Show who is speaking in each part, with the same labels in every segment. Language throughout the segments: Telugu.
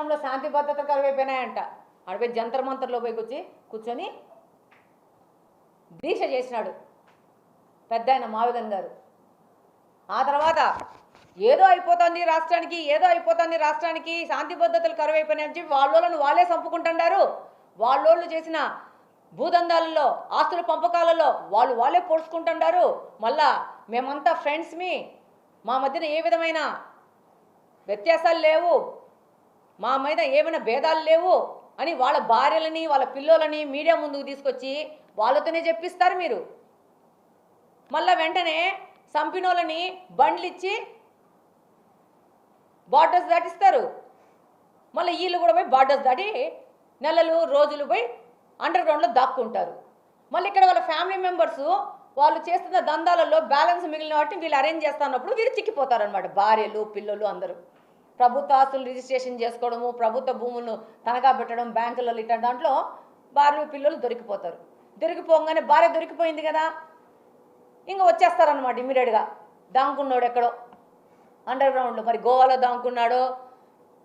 Speaker 1: రాష్ట్రంలో శాంతి భద్రత కరువైపోయినాయంట. ఆడపోయి జంతర్ మంతర్లో పోయి కూర్చొని దీక్ష చేసినాడు పెద్ద ఆయన మావిదన్ గారు. ఆ తర్వాత ఏదో అయిపోతుంది రాష్ట్రానికి శాంతి భద్రతలు కరువైపోయినాయని చెప్పి వాళ్ళోళ్ళను వాళ్ళే చంపుకుంటున్నారు. వాళ్ళోళ్ళు చేసిన భూదందాలలో ఆస్తుల పంపకాలలో వాళ్ళే పొడుచుకుంటున్నారు. మళ్ళా మేమంతా ఫ్రెండ్స్ మా మధ్యన ఏ విధమైన వ్యత్యాసాలు లేవు, మా మీద ఏమైనా భేదాలు లేవు అని వాళ్ళ భార్యలని వాళ్ళ పిల్లలని మీడియా ముందుకు తీసుకొచ్చి వాళ్ళతోనే చెప్పిస్తారు మీరు. మళ్ళా వెంటనే సంపినోళ్ళని బండ్లు ఇచ్చి బార్డర్స్ దాటిస్తారు. మళ్ళీ వీళ్ళు కూడా పోయి బార్డర్స్ దాటి నెలలు రోజులు పోయి అండర్ గ్రౌండ్లో దాక్కుంటారు. మళ్ళీ ఇక్కడ వాళ్ళ ఫ్యామిలీ మెంబర్స్ వాళ్ళు చేస్తున్న దందాలలో బ్యాలెన్స్ మిగిలిన వాటిని వీళ్ళు అరేంజ్ చేస్తున్నప్పుడు వీళ్ళు చిక్కిపోతారనమాట. భార్యలు పిల్లలు అందరూ ప్రభుత్వ ఆస్తులు రిజిస్ట్రేషన్ చేసుకోవడము, ప్రభుత్వ భూములను తనఖా పెట్టడం, బ్యాంకులలో ఇట్లా దాంట్లో భార్యలు పిల్లలు దొరికిపోతారు. దొరికిపోగానే భార్య దొరికిపోయింది కదా, ఇంకా వచ్చేస్తారనమాట ఇమీడియట్గా. దాంకున్నాడు ఎక్కడో అండర్ గ్రౌండ్లో, మరి గోవాలో దాంకున్నాడో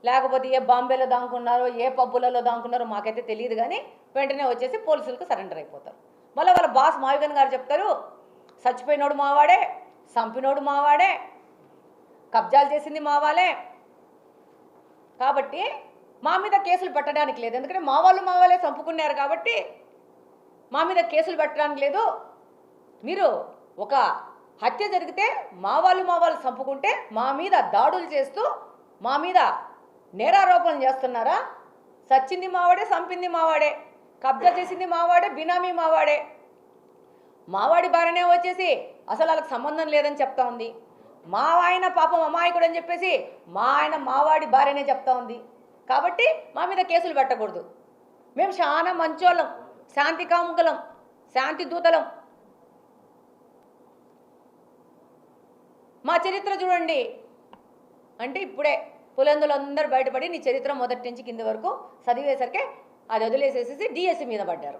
Speaker 1: లేకపోతే ఏ బాంబేలో దాంకున్నారో ఏ పబ్బులలో దాంకున్నారో మాకైతే తెలియదు, కానీ వెంటనే వచ్చేసి పోలీసులకు సరెండర్ అయిపోతారు. మళ్ళీ వాళ్ళ బాస్ మావిగన్ గారు చెప్తారు, చచ్చిపోయినోడు మావాడే, చంపినోడు మావాడే, కబ్జాలు చేసింది మావాలే, కాబట్టి మా మీద కేసులు పెట్టడానికి లేదు. ఎందుకంటే మా వాళ్ళే చంపుకున్నారు కాబట్టి మా మీద కేసులు పెట్టడానికి లేదు. మీరు ఒక హత్య జరిగితే మా వాళ్ళు చంపుకుంటే మా మీద దాడులు చేస్తూ మా మీద నేరారోపణలు చేస్తున్నారా? సచ్చింది మావాడే, చంపింది మావాడే, కబ్జా చేసింది మావాడే, బినామీ మావాడే. మావాడి భార్యనే వచ్చేసి అసలు వాళ్ళకి సంబంధం లేదని చెప్తా ఉంది. మా ఆయన పాపం అమాయకుడు అని చెప్పేసి మా ఆయన మావాడి భార్యనే చెప్తా ఉంది. కాబట్టి మా మీద కేసులు పెట్టకూడదు. మేము చాలా మంచోళ్ళం, శాంతి కాముకులం, శాంతి దూతలం. మా చరిత్ర చూడండి అంటే ఇప్పుడే పులందులు అందరూ బయటపడి నీ చరిత్ర మొదటి నుంచి కింద వరకు చదివేసరికి అది వదిలేసేసేసి డిఎస్సి మీద పడ్డారు.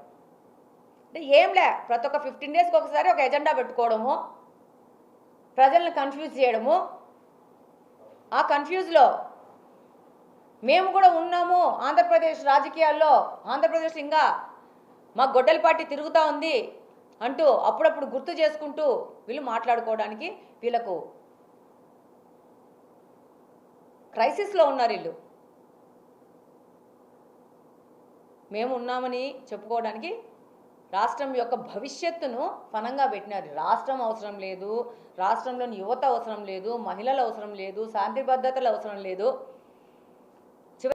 Speaker 1: అంటే ఏంలే, ప్రతి ఒక్క 15 డేస్కి ఒకసారి ఒక ఎజెండా పెట్టుకోవడము, ప్రజలను కన్ఫ్యూజ్ చేయడము. ఆ కన్ఫ్యూజ్లో మేము కూడా ఉన్నాము. ఆంధ్రప్రదేశ్ రాజకీయాల్లో ఆంధ్రప్రదేశ్ ఇంకా మా గొడ్డలి పార్టీ తిరుగుతూ ఉంది అంటూ అప్పుడప్పుడు గుర్తు చేసుకుంటూ వీళ్ళు మాట్లాడుకోవడానికి వీళ్ళకు క్రైసిస్లో ఉన్నారు. వీళ్ళు మేము ఉన్నామని చెప్పుకోవడానికి రాష్ట్రం యొక్క భవిష్యత్తును ఫనంగా పెట్టినారు. రాష్ట్రం అవసరం లేదు, రాష్ట్రంలోని యువత అవసరం లేదు, మహిళలు అవసరం లేదు, శాంతి భద్రతలు అవసరం లేదు.